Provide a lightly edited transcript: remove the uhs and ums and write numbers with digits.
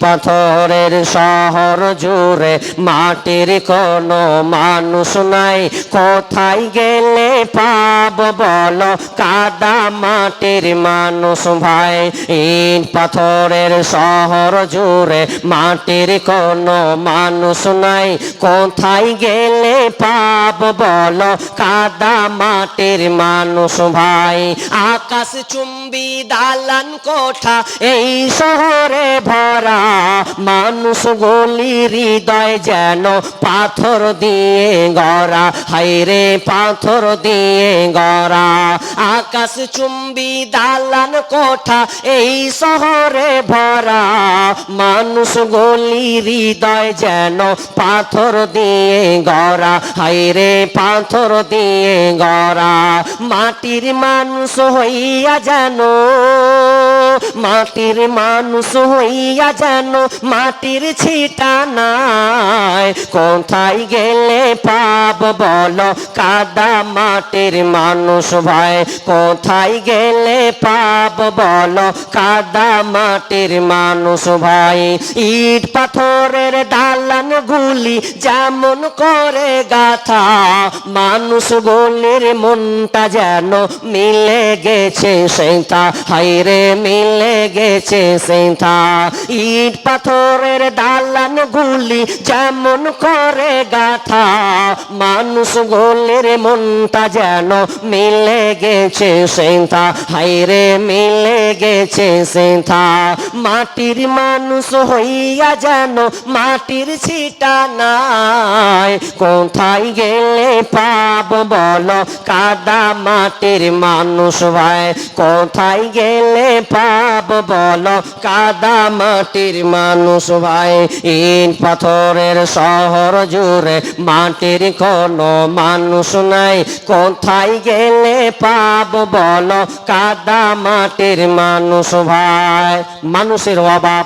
পাথরের শহর জুড়ে মাটির কোনো মানুষ নাই, কোথায় গেলে পাব বলো কাদা মাটির মানুষ ভাই। ইট পাথরের শহর জুড়ে মাটির কোনো মানুষ নাই, কোথায় গেলে পাব বলো কাদা মাটির মানুষ ভাই। আকাশ চুম্বি দালান কোঠা এই শহরে ভরা, মানুষ গলি হৃদয় যেন পাথর দিয়ে গড়া, হায়রে পাথর দিয়ে গড়া। আকাশ চুম্বি দালান কোঠা এই শহরে ভরা, মানুষ গলি হৃদয় যেন পাথর দিয়ে গড়া, হায়রে পাথর দিয়ে গড়া। মাটির মানুষ হইয়া যেন, মাটির মানুষ হইয়া যেন মাটির ছিটা নাই, কোথায় গেলে পাব বলো কাদা মাটির মানুষ ভাই। কোথায় গেলে পাব বলো কাদা মাটির মানুষ ভাই। ইট পাথরের দালান গুলি যেমন করে গাথা, মানুষ গলির মনটা যেন মিলে গেছে সেথা, হায়রে মিলে গেছে সেথা। ইট পাথরের দালান গুলি যেমন করে গাথা, মানুষ গলির মনটা যেন মিলে গেছে সেথা, হায়রে মিলে গেছে সেথা। মাটির মানুষ হইয়া যেন মাটির ছিটা নাই, কোথায় গেলে পাব বলো কাদা মাটির মানুষ ভাই। কোথায় গেলে পাব বলো কাদা মাটির মানুষ ভাই। ইট পাথরের শহর জুড়ে মাটির কোনো মানুষ নাই, কোথায় গেলে পাব বলো কাদা মাটির মানুষ ভাই। মানুষের অভাব